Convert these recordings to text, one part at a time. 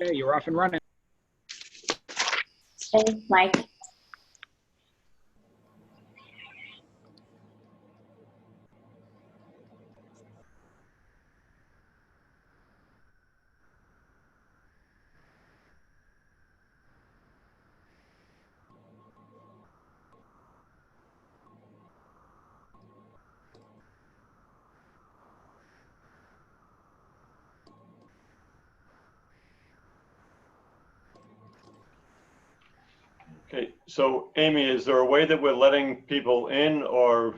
Okay, you're off and running. Thanks, Mike. Okay, so Amy, is there a way that we're letting people in, or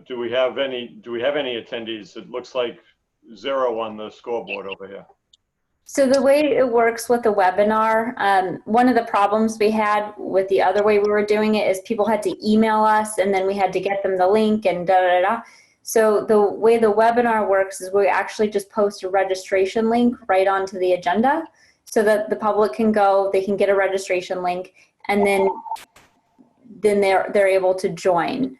do we have any attendees? It looks like 0 on the scoreboard over here. So the way it works with the webinar, one of the problems we had with the other way we were doing it is people had to email us and then we had to get them the link and da da da. So the way the webinar works is we actually just post a registration link right onto the agenda so that the public can go, they can get a registration link, and then they're able to join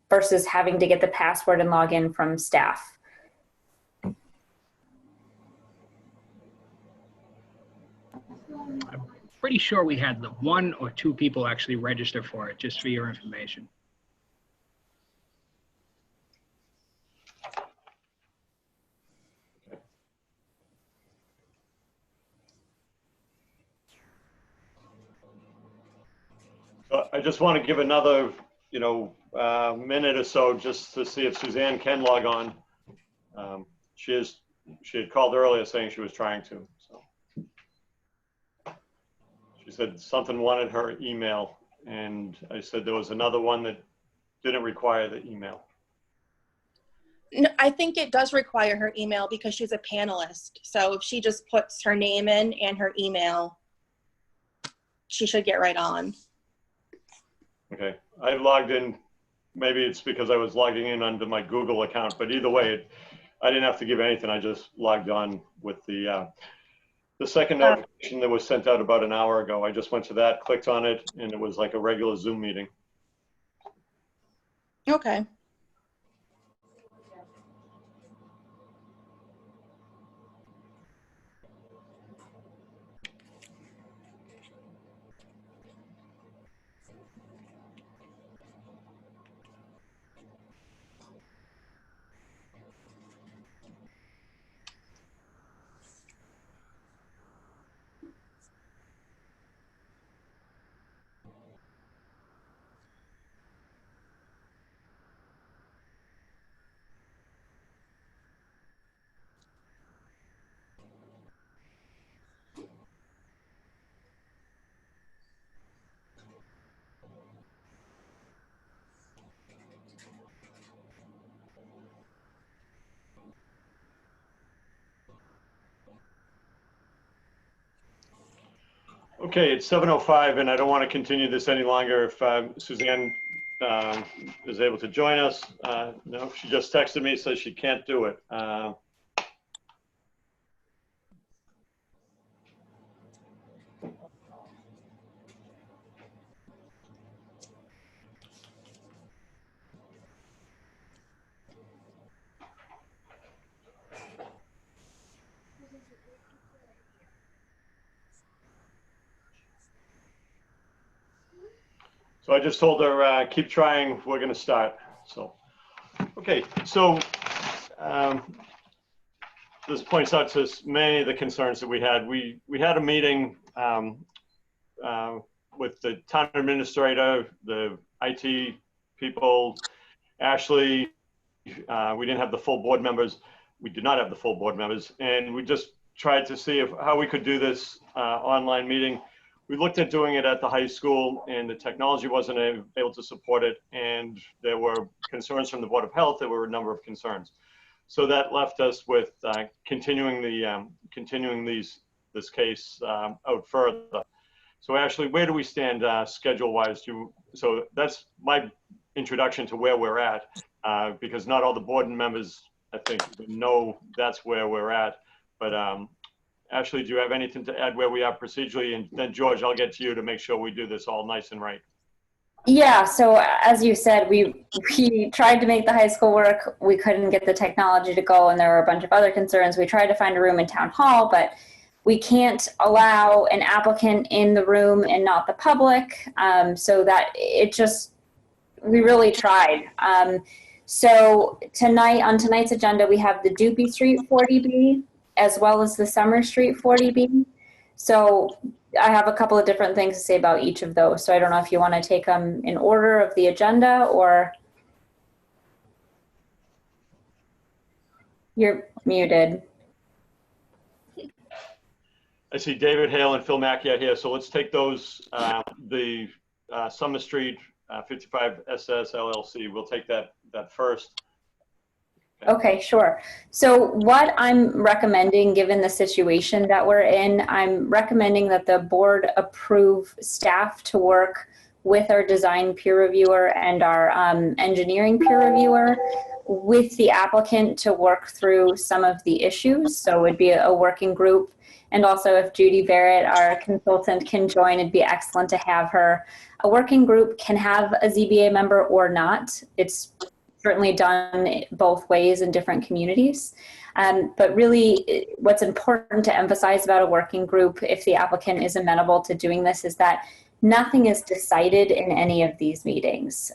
versus having to get the password and log in from staff. I'm pretty sure we had the 1 or 2 people actually register for it, just for your information. I just want to give another, minute or so just to see if Suzanne can log on. She had called earlier saying she was trying to. So she said something wanted her email, and I said there was another one that didn't require the email. No, I think it does require her email because she's a panelist. So if she just puts her name in and her email, she should get right on. Okay, I logged in. Maybe it's because I was logging in under my Google account, but either way, I didn't have to give anything. I just logged on with the second notification that was sent out about an hour ago. I just went to that, clicked on it, and it was like a regular Zoom meeting. Okay. Okay, it's 7:05, and I don't want to continue this any longer. If Suzanne is able to join us, no, she just texted me, says she can't do it. So I just told her, keep trying, we're going to start. So, okay, so this points out to many of the concerns that we had. We had a meeting with the town administrator, the IT people, Ashley. We didn't have the full board members. We did not have the full board members. And we just tried to see how we could do this online meeting. We looked at doing it at the high school, and the technology wasn't able to support it. And there were concerns from the Board of Health. There were a number of concerns. So that left us with continuing this case out further. So Ashley, where do we stand schedule-wise? So that's my introduction to where we're at, because not all the board members, I think, know that's where we're at. But Ashley, do you have anything to add where we are procedurally? And then George, I'll get to you to make sure we do this all nice and right. Yeah, so as you said, we tried to make the high school work. We couldn't get the technology to go, and there were a bunch of other concerns. We tried to find a room in town hall, but we can't allow an applicant in the room and not the public. So that it just, we really tried. So tonight, on tonight's agenda, we have the Doopy Street 40B as well as the Summer Street 40B. So I have a couple of different things to say about each of those. So I don't know if you want to take them in order of the agenda, or you're muted. I see David Hale and Phil Mackey out here. So let's take those, the Summer Street 55 SS LLC. We'll take that first. Okay, sure. So what I'm recommending, given the situation that we're in, I'm recommending that the board approve staff to work with our design peer reviewer and our engineering peer reviewer with the applicant to work through some of the issues. So it would be a working group. And also if Judy Barrett, our consultant, can join, it'd be excellent to have her. A working group can have a ZBA member or not. It's certainly done both ways in different communities. But really what's important to emphasize about a working group, if the applicant is amenable to doing this, is that nothing is decided in any of these meetings.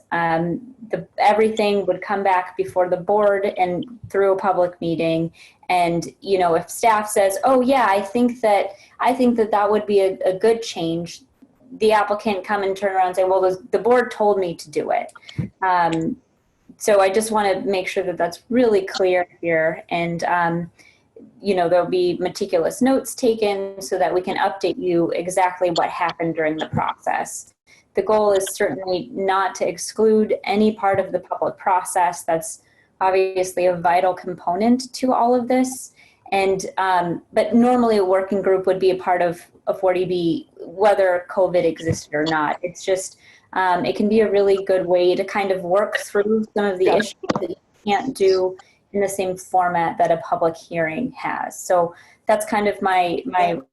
Everything would come back before the board and through a public meeting. And, you know, if staff says, oh yeah, I think that would be a good change, the applicant come and turn around and say, well, the board told me to do it. So I just want to make sure that that's really clear here. And, you know, there'll be meticulous notes taken so that we can update you exactly what happened during the process. The goal is certainly not to exclude any part of the public process. That's obviously a vital component to all of this. And, but normally a working group would be a part of a 40B, whether COVID existed or not. It's just, it can be a really good way to kind of work through some of the issues that you can't do in the same format that a public hearing has. So that's kind of my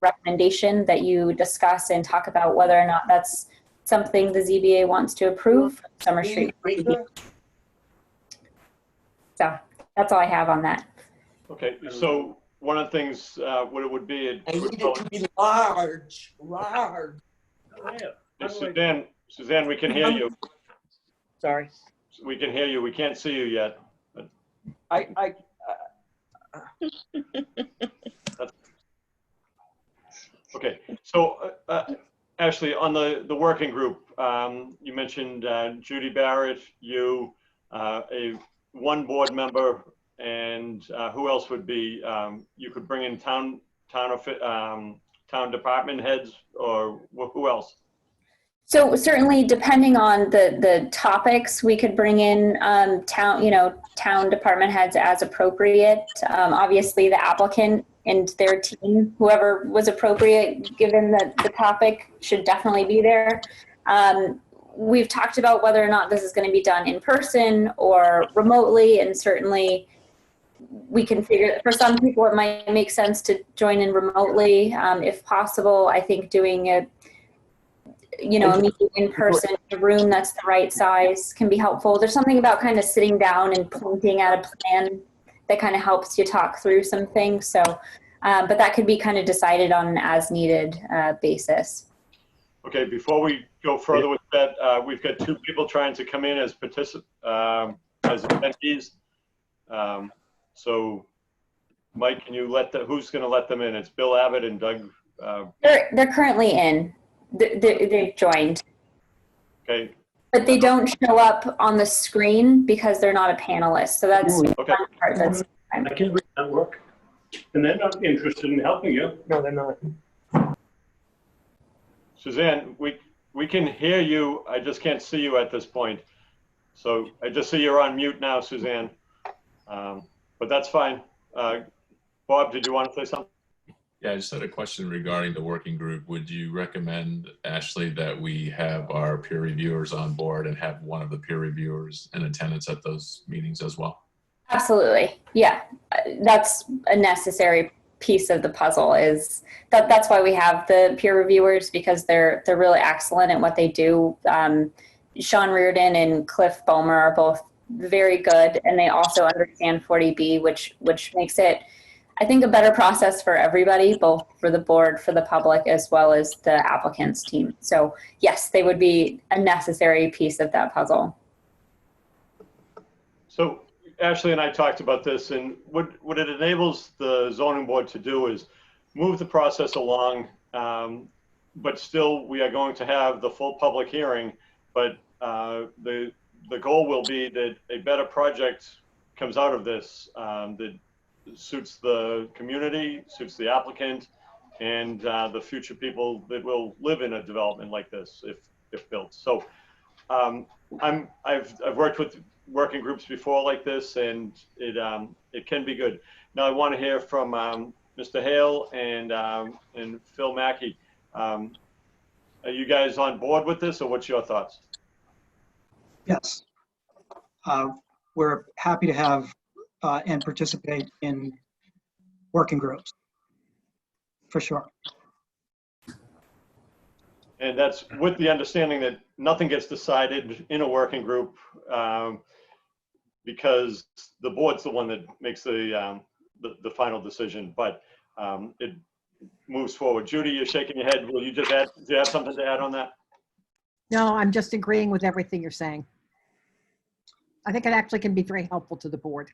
recommendation, that you discuss and talk about whether or not that's something the ZBA wants to approve. Summer Street. So that's all I have on that. Okay, so one of the things, what it would be, I need it to be large. Suzanne, we can hear you. Sorry. We can hear you. We can't see you yet. Okay, so Ashley, on the working group, you mentioned Judy Barrett, you, one board member, and who else would be? You could bring in town department heads, or who else? So certainly, depending on the topics, we could bring in town department heads as appropriate. Obviously, the applicant and their team, whoever was appropriate given the topic, should definitely be there. We've talked about whether or not this is going to be done in person or remotely, and certainly we can figure. For some people, it might make sense to join in remotely if possible. I think doing a meeting in person in a room that's the right size can be helpful. There's something about kind of sitting down and pointing at a plan that kind of helps you talk through some things. So, but that could be kind of decided on an as needed basis. Okay, before we go further with that, we've got two people trying to come in as as attendees. So Mike, can you who's going to let them in? It's Bill Abbott and Doug. They're currently in. They've joined. Okay. But they don't show up on the screen because they're not a panelist. So that's okay. one part that's. I can't read that work. And they're not interested in helping you. No, they're not. Suzanne, we can hear you. I just can't see you at this point. So I just see you're on mute now, Suzanne. But that's fine. Bob, did you want to say something? Yeah, I just had a question regarding the working group. Would you recommend, Ashley, that we have our peer reviewers on board and have one of the peer reviewers in attendance at those meetings as well? Absolutely. Yeah, that's a necessary piece of the puzzle. Is that's why we have the peer reviewers, because they're really excellent at what they do. Sean Reardon and Cliff Bomer are both very good, and they also understand 40B, which makes it I think a better process for everybody, both for the board, for the public, as well as the applicants team. So yes, they would be a necessary piece of that puzzle. So Ashley and I talked about this, and what it enables the zoning board to do is move the process along, but still we are going to have the full public hearing, but the goal will be that a better project comes out of this that suits the community, suits the applicant, and the future people that will live in a development like this if built. So I've worked with working groups before like this, and it can be good. Now I want to hear from Mr. Hale and Phil Mackey. Are you guys on board with this, or what's your thoughts? Yes. We're happy to have and participate in working groups, for sure. And that's with the understanding that nothing gets decided in a working group because the board's the one that makes the final decision, but it moves forward. Judy, you're shaking your head. Will you just add, do you have something to add on that? No, I'm just agreeing with everything you're saying. I think it actually can be very helpful to the board.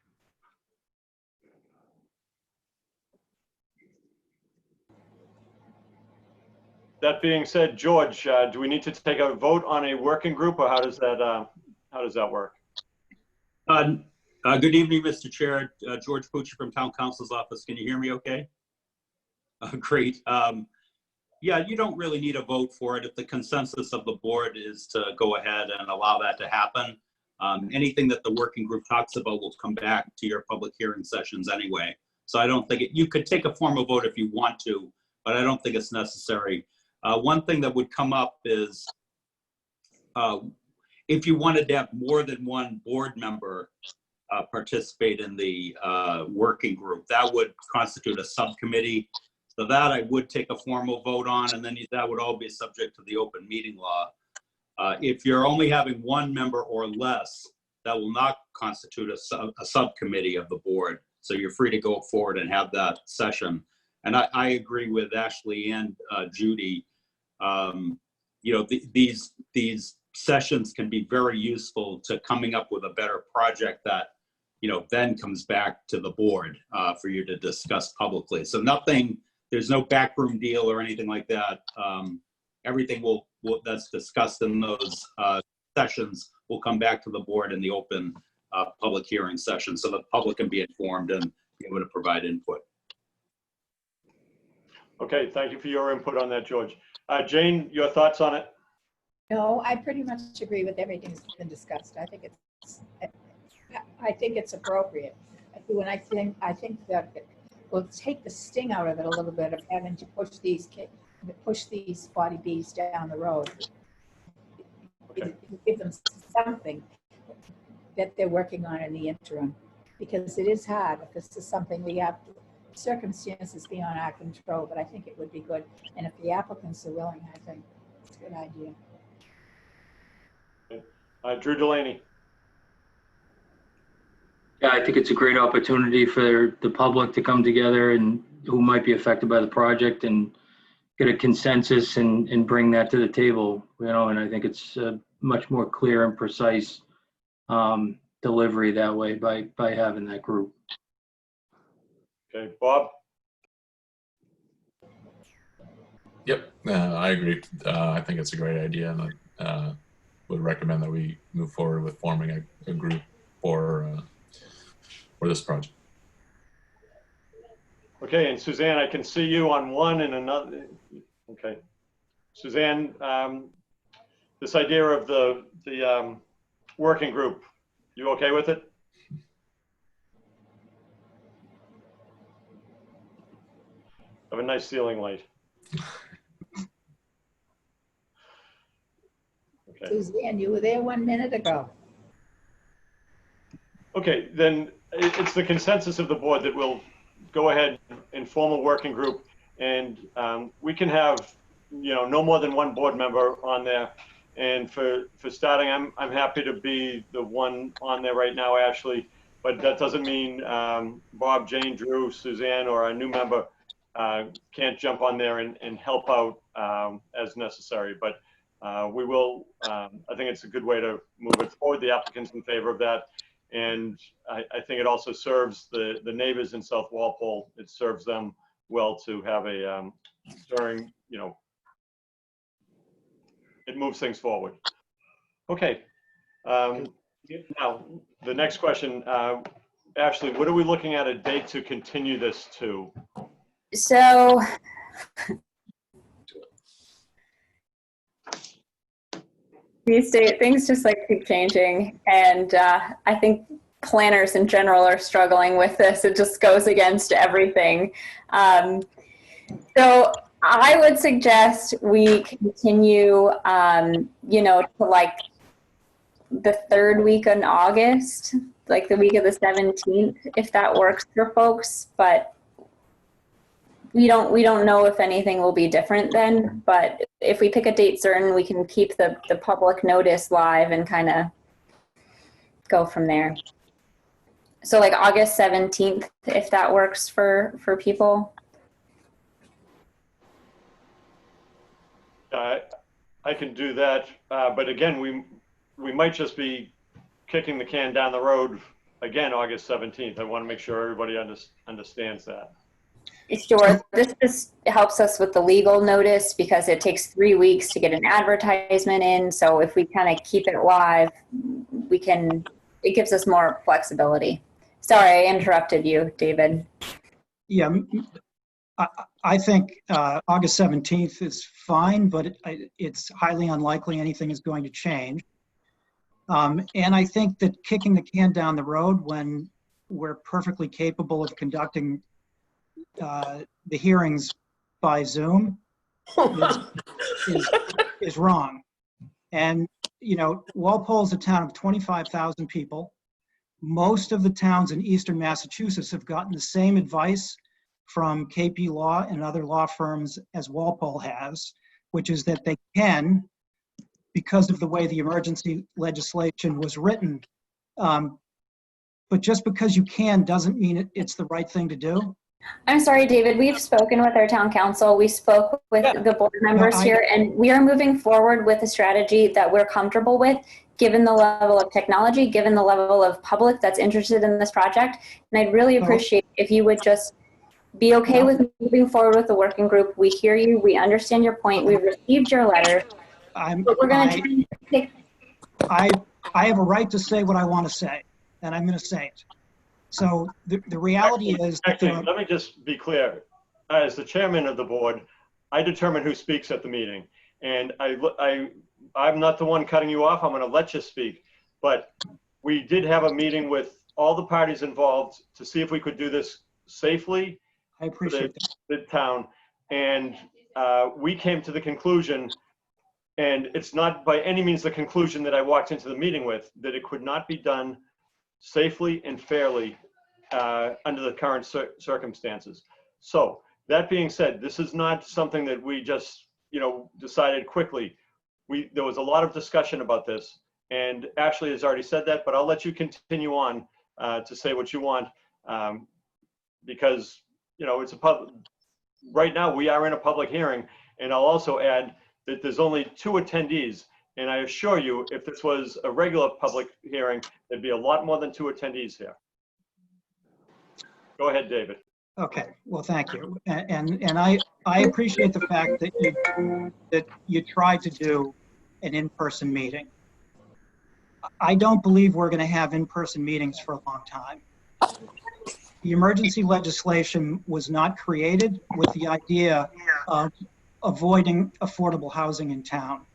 That being said, George, do we need to take a vote on a working group, or how does that work? Good evening, Mr. Chair. George Pucci from Town Council's office. Can you hear me okay? Great. Yeah, you don't really need a vote for it. If the consensus of the board is to go ahead and allow that to happen, anything that the working group talks about will come back to your public hearing sessions anyway. So I don't think you could take a formal vote if you want to, but I don't think it's necessary. One thing that would come up is if you wanted to have more than one board member participate in the working group, that would constitute a subcommittee. So that I would take a formal vote on, and then that would all be subject to the open meeting law. If you're only having one member or less, that will not constitute a subcommittee of the board. So you're free to go forward and have that session. And I agree with Ashley and Judy. You know, these sessions can be very useful to coming up with a better project that, you know, then comes back to the board for you to discuss publicly. So there's no backroom deal or anything like that. Everything that's discussed in those sessions will come back to the board in the open public hearing session, so the public can be informed and be able to provide input. Okay, thank you for your input on that, George. Jane, your thoughts on it? No, I pretty much agree with everything that's been discussed. I think it's appropriate. I think that it will take the sting out of it a little bit of having to push these 40Bs down the road. Okay. Give them something that they're working on in the interim, because it is hard. If this is something we have circumstances beyond our control, but I think it would be good. And if the applicants are willing, I think it's a good idea. Drew Delaney. Yeah, I think it's a great opportunity for the public to come together and who might be affected by the project and get a consensus and bring that to the table, you know, and I think it's a much more clear and precise delivery that way by having that group. Okay, Bob? Yep, I agree. I think it's a great idea, and I would recommend that we move forward with forming a group for this project. Okay, and Suzanne, I can see you on one and another. Okay, Suzanne, this idea of the working group, you okay with it? Have a nice ceiling light. Okay. Suzanne, you were there 1 minute ago. Okay, then it's the consensus of the board that we'll go ahead and form a working group, and we can have, you know, no more than one board member on there. And for starting, I'm happy to be the one on there right now, Ashley. but that doesn't mean Bob, Jane, Drew, Suzanne, or a new member can't jump on there and help out as necessary. But we will, I think it's a good way to move it forward. The applicant's in favor of that. And I think it also serves the neighbors in South Walpole. It serves them well to have a, during, you know, it moves things forward. Okay. Now, the next question, Ashley, what are we looking at a date to continue this to? So these days, things just like keep changing. And I think planners in general are struggling with this. It just goes against everything. So I would suggest we continue, you know, to like the third week in August, like the week of the 17th, if that works for folks. But we don't know if anything will be different then. But if we pick a date certain, we can keep the public notice live and kind of go from there. So like August 17th, if that works for people. I can do that, but again, we might just be kicking the can down the road again, August 17th. I want to make sure everybody understands that. Sure. This helps us with the legal notice because it takes 3 weeks to get an advertisement in. So if we kind of keep it live, it gives us more flexibility. Sorry, I interrupted you, David. Yeah, I think August 17th is fine, but it's highly unlikely anything is going to change. And I think that kicking the can down the road when we're perfectly capable of conducting the hearings by Zoom is wrong. And, you know, Walpole's a town of 25,000 people. Most of the towns in Eastern Massachusetts have gotten the same advice from KP Law and other law firms as Walpole has, which is that they can, because of the way the emergency legislation was written. But just because you can doesn't mean it's the right thing to do. I'm sorry, David. We've spoken with our town council. We spoke with the board members here, and we are moving forward with a strategy that we're comfortable with, given the level of technology, given the level of public that's interested in this project. And I'd really appreciate if you would just be okay with moving forward with the working group. We hear you. We understand your point. We've received your letter. But we're going to take. I have a right to say what I want to say, and I'm going to say it. So the reality is... Actually, let me just be clear. As the chairman of the board, I determine who speaks at the meeting. And I'm not the one cutting you off. I'm going to let you speak. But we did have a meeting with all the parties involved to see if we could do this safely. I appreciate the town. And we came to the conclusion, and it's not by any means the conclusion that I walked into the meeting with, that it could not be done safely and fairly under the current circumstances. So that being said, this is not something that we just, you know, decided quickly. There was a lot of discussion about this, and Ashley has already said that, but I'll let you continue on to say what you want, because, you know, it's a public, right now we are in a public hearing, and I'll also add that there's only 2 attendees. And I assure you, if this was a regular public hearing, there'd be a lot more than 2 attendees here. Go ahead, David. Okay, well, thank you. And I appreciate the fact that you tried to do an in-person meeting. I don't believe we're going to have in-person meetings for a long time. The emergency legislation was not created with the idea of avoiding affordable housing in town.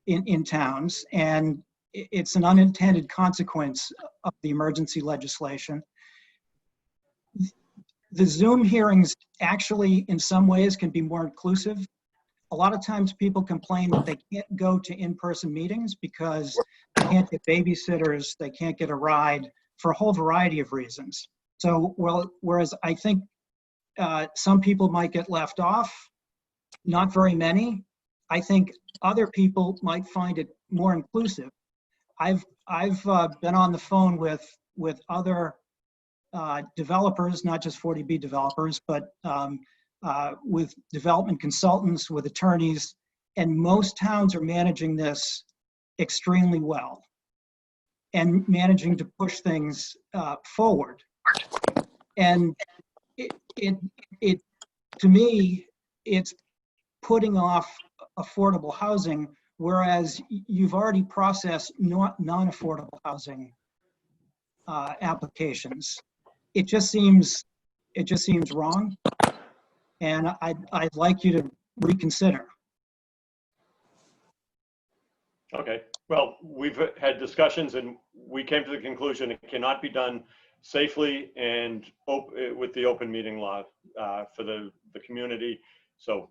In towns, and it's an unintended consequence of the emergency legislation. The Zoom hearings actually, in some ways, can be more inclusive. A lot of times people complain that they can't go to in-person meetings because they can't get babysitters, they can't get a ride for a whole variety of reasons. So, whereas I think some people might get left off, not very many. I think other people might find it more inclusive. I've been on the phone with other developers, not just 40B developers, but with development consultants, with attorneys, and most towns are managing this extremely well and managing to push things forward. And it to me, it's putting off affordable housing, whereas you've already processed non-affordable housing applications. It just seems wrong, and I'd like you to reconsider. Okay, well, we've had discussions and we came to the conclusion it cannot be done safely and with the open meeting law for the community. So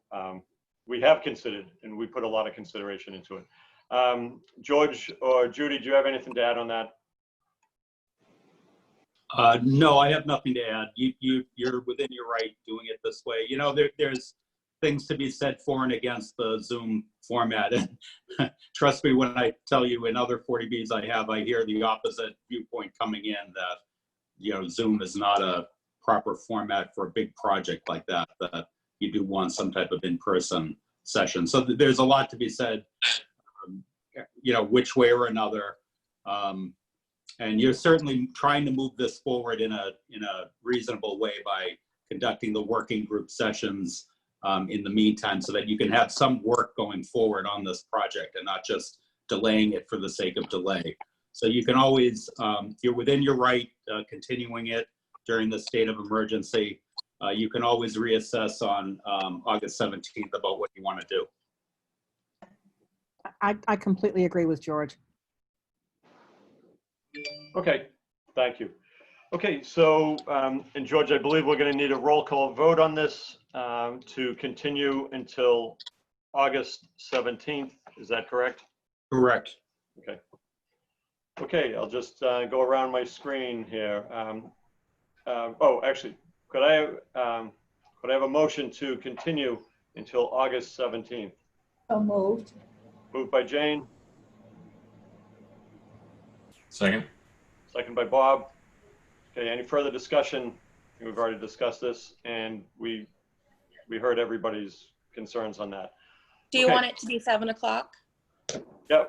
we have considered, and we put a lot of consideration into it. George or Judy, do you have anything to add on that? No, I have nothing to add. You're within your right doing it this way. You know, there's things to be said for and against the Zoom format. And trust me when I tell you, in other 40Bs I hear the opposite viewpoint coming in, that, you know, Zoom is not a proper format for a big project like that, that you do want some type of in-person session. So there's a lot to be said, you know, which way or another. And you're certainly trying to move this forward in a reasonable way by conducting the working group sessions in the meantime, so that you can have some work going forward on this project and not just delaying it for the sake of delay. So you can always, you're within your right, continuing it during the state of emergency. You can always reassess on August 17th about what you want to do. I completely agree with George. Okay, thank you. Okay, so, and George, I believe we're going to need a roll call vote on this to continue until August 17th. Is that correct? Correct. Okay. Okay, I'll just go around my screen here. Oh, actually, could I have a motion to continue until August 17th? So moved. Moved by Jane, Second. second by Bob. Okay, any further discussion? We've already discussed this, and we heard everybody's concerns on that. Do you Okay. want it to be 7 o'clock? Yeah,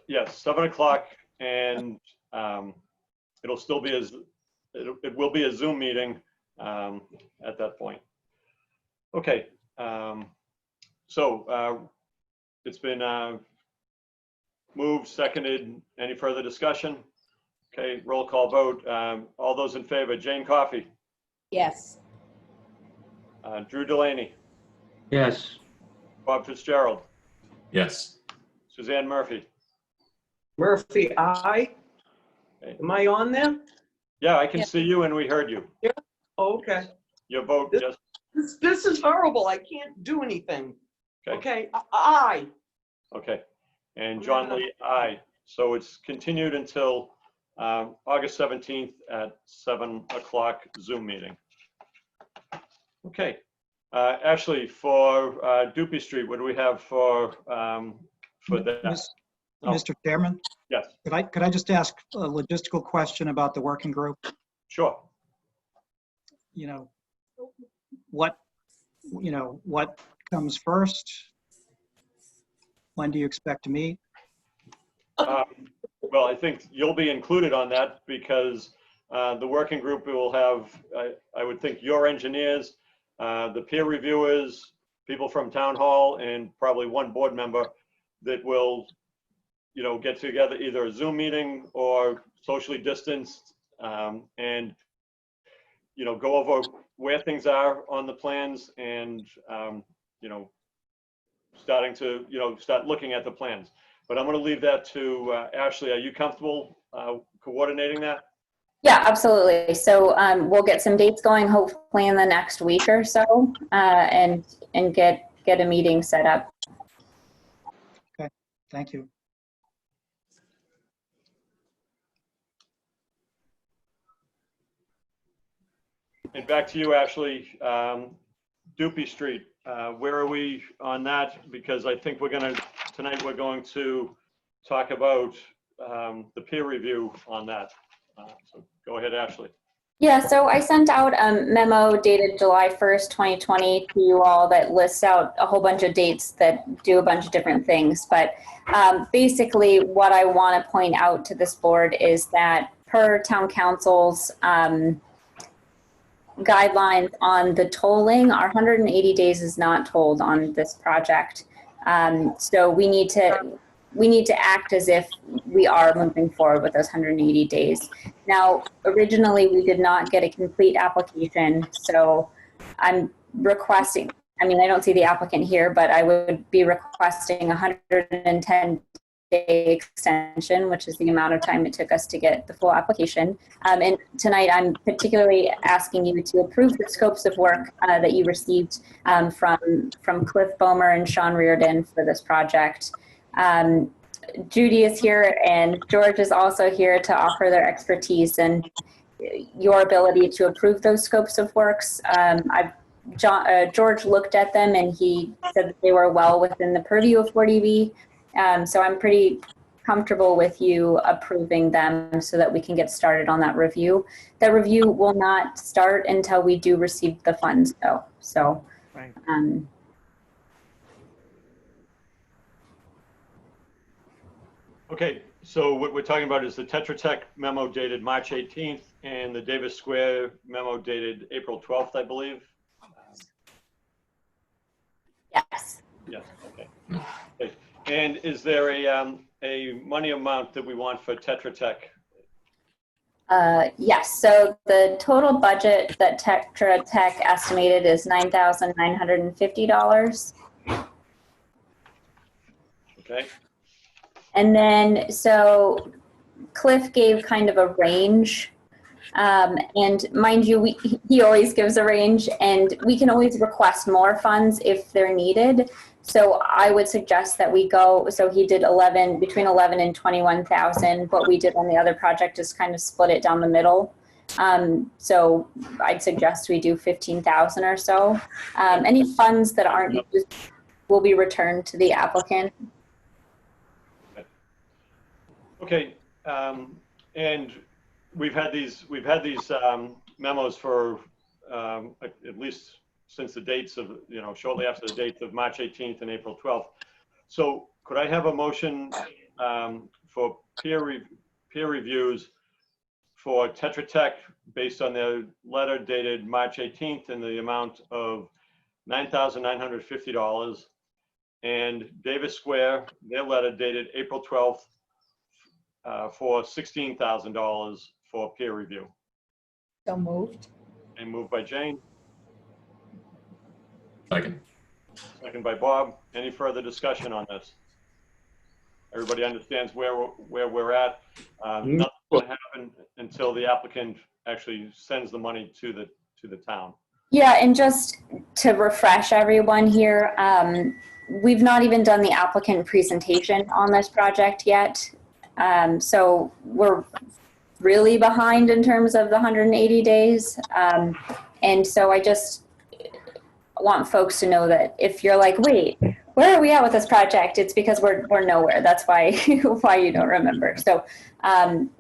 yes, 7 o'clock, and it'll still be it will be a Zoom meeting at that point. Okay, so it's been moved, seconded. Any further discussion? Okay, roll call vote. All those in favor: Jane Coffey, Yes. Drew Delaney, Yes. Bob Fitzgerald, Yes. Suzanne Murphy. Murphy, aye. Okay. Am I on there? Yeah, I can Yeah. see you and we heard you. Oh, okay. Your vote, yes. This is horrible. I can't do anything. Okay. Okay, aye. Okay. And John Lee, aye. So it's continued until August 17th at 7 o'clock Zoom meeting. Okay. Ashley, for Dupy Street, what do we have for that? Oh. Mr. Chairman, Yes, could I just ask a logistical question about the working group? sure. You know, what comes first? When do you expect to meet? Well, I think you'll be included on that because the working group will have, I would think, your engineers, the peer reviewers, people from town hall, and probably one board member that will, you know, get together, either a Zoom meeting or socially distanced, and, you know, go over where things are on the plans and, you know, starting to, you know, start looking at the plans. But I'm going to leave that to Ashley. Are you comfortable coordinating that? Yeah, absolutely. So we'll get some dates going hopefully in the next week or so, and get a meeting set up. Okay, thank you. And back to you, Ashley. Dupy Street, where are we on that? Because I think tonight we're going to talk about the peer review on that. So go ahead, Ashley. Yeah, so I sent out a memo dated July 1st, 2020 to you all that lists out a whole bunch of dates that do a bunch of different things. But basically what I want to point out to this board is that per town council's guidelines on the tolling, our 180 days is not tolled on this project. So we need to act as if we are moving forward with those 180 days. Now, originally we did not get a complete application, so I'm requesting, I mean, I don't see the applicant here, but I would be requesting a 110-day extension, which is the amount of time it took us to get the full application. And tonight I'm particularly asking you to approve the scopes of work that you received from Cliff Bomer and Sean Reardon for this project. Judy is here and George is also here to offer their expertise and your ability to approve those scopes of works. George looked at them and he said that they were well within the purview of 40B. So I'm pretty comfortable with you approving them so that we can get started on that review. That review will not start until we do receive the funds though. So, Right. Okay, so what we're talking about is the Tetra Tech memo dated March 18th and the Davis Square memo dated April 12th, I believe. yes. Yes, okay. Okay. And is there a money amount that we want for Tetra Tech? Yes, so the total budget that Tetra Tech estimated is $9,950. Okay. And then, so Cliff gave kind of a range. And mind you, he always gives a range and we can always request more funds if they're needed. So I would suggest that we go, so he did between 11 and 21,000. What we did on the other project is kind of split it down the middle. So I'd suggest we do 15,000 or so. Any funds that aren't used will be returned to the applicant. Okay, and we've had these memos for at least since the dates of, shortly after the dates of March 18th and April 12th. So could I have a motion for peer reviews for Tetra Tech based on their letter dated March 18th in the amount of $9,950, and Davis Square, their letter dated April 12th, for $16,000 for peer review. So moved. And moved by Jane. Second. Second by Bob. Any further discussion on this? Everybody understands where we're at. Nothing's going to happen until the applicant actually sends the money to the town. Yeah, and just to refresh everyone here, we've not even done the applicant presentation on this project yet. So we're really behind in terms of the 180 days. And so I just want folks to know that if you're like, wait, where are we at with this project? It's because we're nowhere. That's why, why you don't remember. So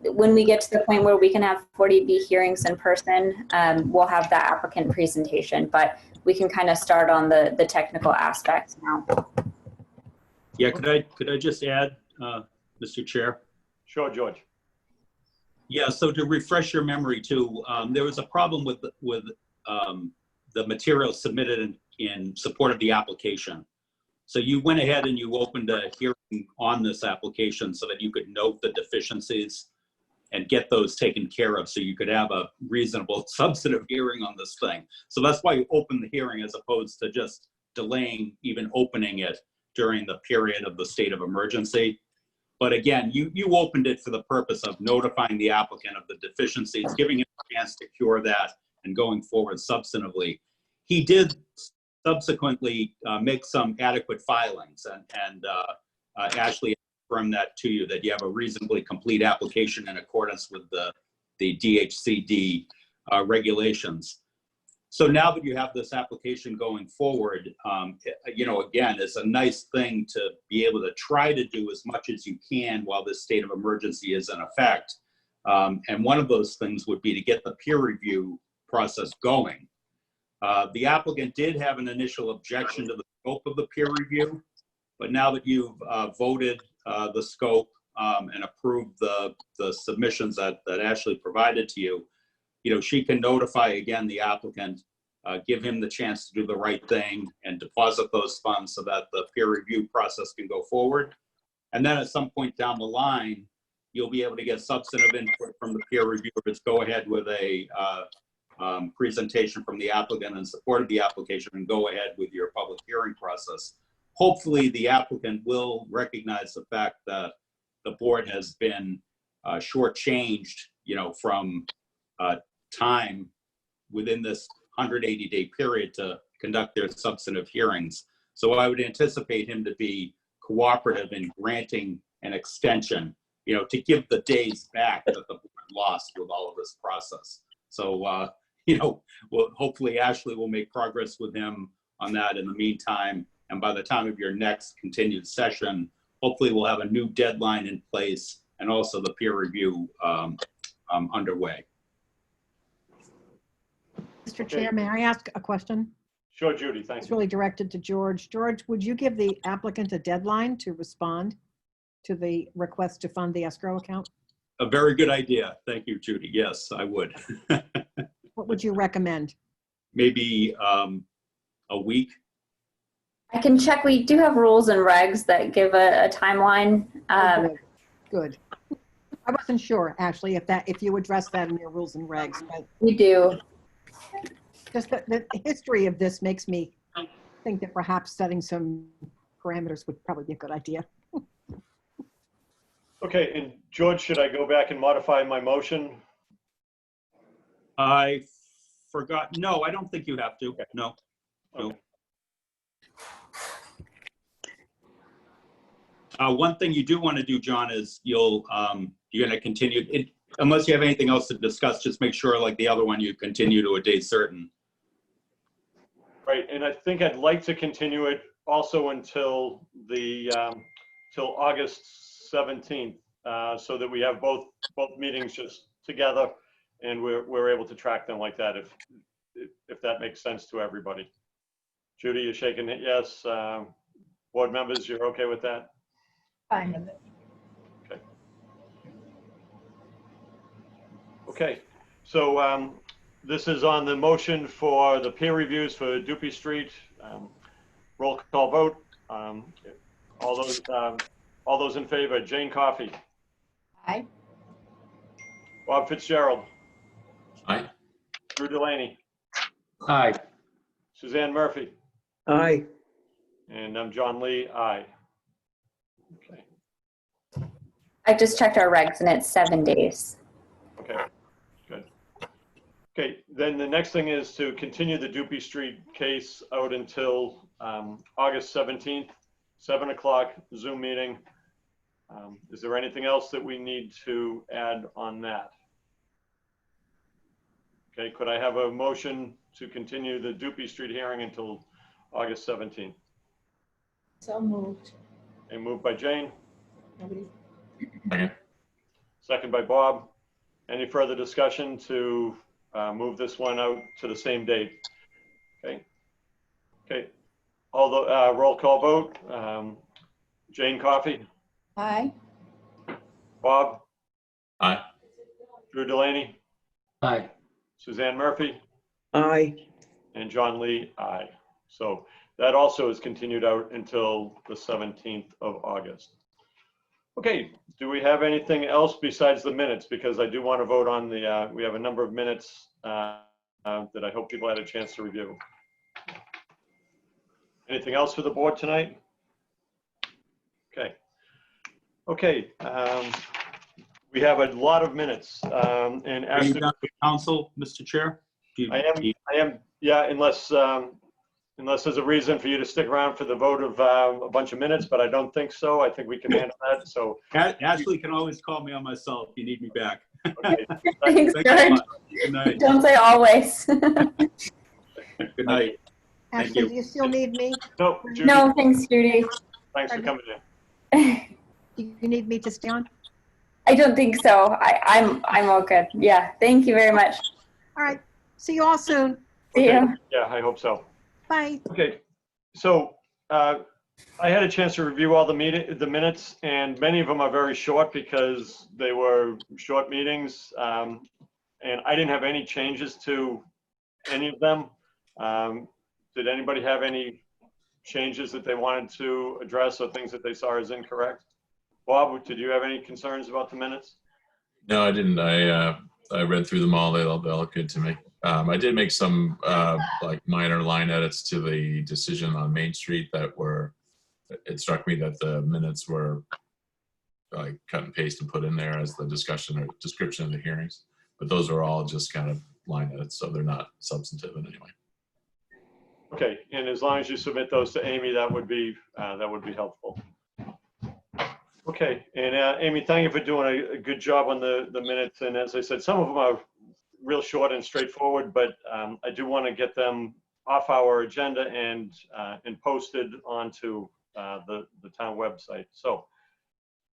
when we get to the point where we can have 40B hearings in person, we'll have that applicant presentation, but we can kind of start on the technical aspects now. Yeah, could I just add, Mr. Chair? Sure, George. Yeah, so to refresh your memory too, there was a problem with the material submitted in support of the application. So you went ahead and you opened a hearing on this application so that you could note the deficiencies and get those taken care of so you could have a reasonable substantive hearing on this thing. So that's why you opened the hearing as opposed to just delaying even opening it during the period of the state of emergency. But again, you opened it for the purpose of notifying the applicant of the deficiencies, giving him a chance to cure that and going forward substantively. He did subsequently make some adequate filings and Ashley confirmed that to you, that you have a reasonably complete application in accordance with the DHCD regulations. So now that you have this application going forward, again, it's a nice thing to be able to try to do as much as you can while this state of emergency is in effect. And one of those things would be to get the peer review process going. The applicant did have an initial objection to the scope of the peer review, but now that you've voted the scope and approved the submissions that Ashley provided to you, she can notify again the applicant, give him the chance to do the right thing and deposit those funds so that the peer review process can go forward. And then at some point down the line, you'll be able to get substantive input from the peer reviewers, go ahead with a presentation from the applicant in support of the application, and go ahead with your public hearing process. Hopefully the applicant will recognize the fact that the board has been shortchanged, from time within this 180-day period to conduct their substantive hearings. So I would anticipate him to be cooperative in granting an extension, to give the days back that the board lost with all of this process. So, well, hopefully Ashley will make progress with him on that in the meantime. And by the time of your next continued session, hopefully we'll have a new deadline in place and also the peer review underway. Mr. Chair, may I ask a question? Sure, Judy, thank It's you. really directed to George. George, would you give the applicant a deadline to respond to the request to fund the escrow account? A very good idea. Thank you, Judy. Yes, I would. What would you recommend? Maybe a week. I can check. We do have rules and regs that give a timeline. Good. I wasn't sure, Ashley, if you address that in your rules and regs, but We do. just the history of this makes me think that perhaps setting some parameters would probably be a good idea. Okay, and George, should I go back and modify my motion? I forgot. No, I don't think you have to. Okay. No. No. One thing you do want to do, John, is you're going to continue it, unless you have anything else to discuss. Just make sure, like the other one, you continue to a date certain. Right, and I think I'd like to continue it also until till August 17th, so that we have both meetings just together, and we're able to track them like that, if that makes sense to everybody. Judy, you're shaking it yes. Board members, you're okay with that? Fine with it. Okay. Okay, so this is on the motion for the peer reviews for Dupuy Street. Roll call vote. All those in favor: Jane Coffey, Aye. Bob Fitzgerald, Aye. Drew Delaney, Aye. Suzanne Murphy, Aye. and I'm John Lee. Aye. Okay. I just checked our regs and it's 7 days. Okay. Good. Okay. Then the next thing is to continue the Dupuy Street case out until August 17th, 7 o'clock Zoom meeting. Is there anything else that we need to add on that? Okay, could I have a motion to continue the Dupuy Street hearing until August 17th? So moved. And moved by Jane, Nobody. Okay. second by Bob. Any further discussion to move this one out to the same date? Okay. Okay. Although roll call vote. Jane Coffey, Aye. Bob, Aye. Drew Delaney, Aye. Suzanne Murphy, Aye. and John Lee, aye. So that also is continued out until the 17th of August. Okay, do we have anything else besides the minutes? Because I do want to vote on the, we have a number of minutes that I hope people had a chance to review. Anything else for the board tonight? Okay. Okay, we have a lot of minutes. And Are you actually, done with council, Mr. Chair? I am, yeah, unless there's a reason for you to stick around for the vote of a bunch of minutes, but I don't think so. I think we can handle that, so. Ashley can always call me on my cell if you need me back. Okay. Thanks, Thanks a George. lot. Good night. Don't say always. Good night. Thank Ashley, you. do you still need me? No, Judy, No, thanks, Judy. thanks for coming in. Do you need me to stay on? I don't think so. I'm all good. Yeah. Thank you very much. All right. See you all soon. See Okay. you. Yeah, I hope so. Bye. Okay, so I had a chance to review all the minutes, and many of them are very short because they were short meetings, and I didn't have any changes to any of them. Did anybody have any changes that they wanted to address or things that they saw as incorrect? Bob, did you have any concerns about the minutes? No, I didn't. I read through them all. They look good to me. I did make some like minor line edits to the decision on Main Street that were, it struck me that the minutes were like cut and paste and put in there as the discussion or description of the hearings. But those are all just kind of line edits, so they're not substantive in any way. Okay, and as long as you submit those to Amy, that would be helpful. Okay, and Amy, thank you for doing a good job on the minutes. And as I said, some of them are real short and straightforward, but I do want to get them off our agenda and posted onto the town website. So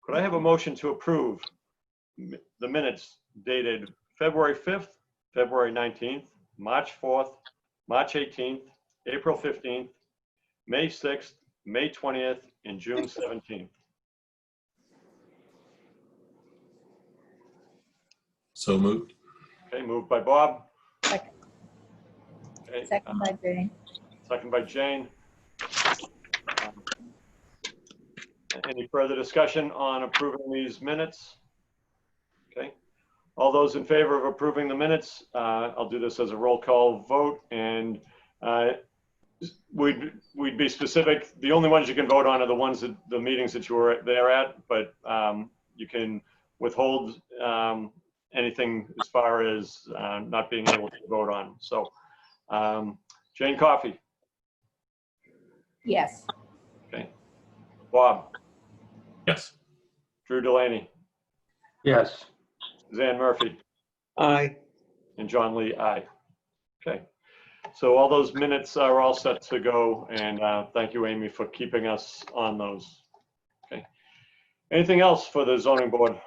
could I have a motion to approve the minutes dated February 5th, February 19th, March 4th, March 18th, April 15th, May 6th, May 20th, and June 17th? So moved. Okay, moved by Bob. Second. Okay, Second by Jane. second by Jane. Any further discussion on approving these minutes? Okay. All those in favor of approving the minutes, I'll do this as a roll call vote, and we'd be specific. The only ones you can vote on are the ones that the meetings that you were there at, but you can withhold anything as far as not being able to vote on. So Jane Coffey. Yes. Okay. Bob. Yes. Drew Delaney. Yes. Suzanne Murphy. Aye. And John Lee, aye. Okay. So all those minutes are all set to go, and thank you, Amy, for keeping us on those. Okay. Anything else for the zoning board?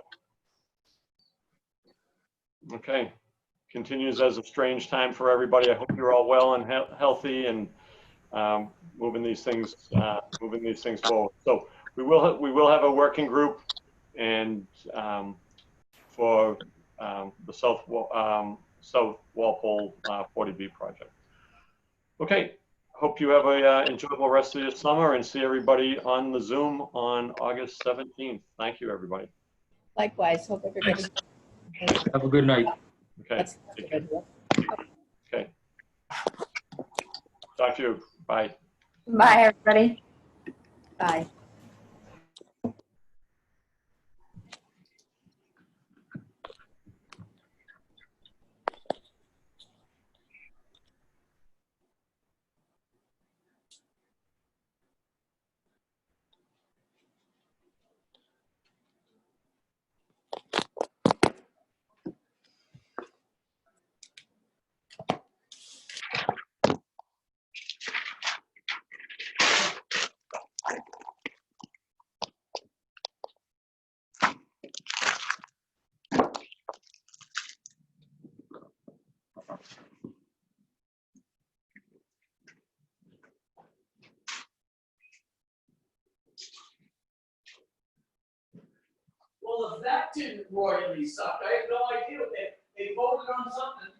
Okay. Continues as a strange time for everybody. I hope you're all well and healthy and moving these things forward. So we will have a working group, and for the South Walpole 40B project. Okay, hope you have a enjoyable rest of your summer, and see everybody on the Zoom on August 17th. Thank you, everybody. Likewise. Hope everybody. Have a good night. Okay. That's a good idea. Okay. Talk to you. Bye. Bye, everybody. Bye. Well, if that didn't royally suck, I have no idea. They voted on something.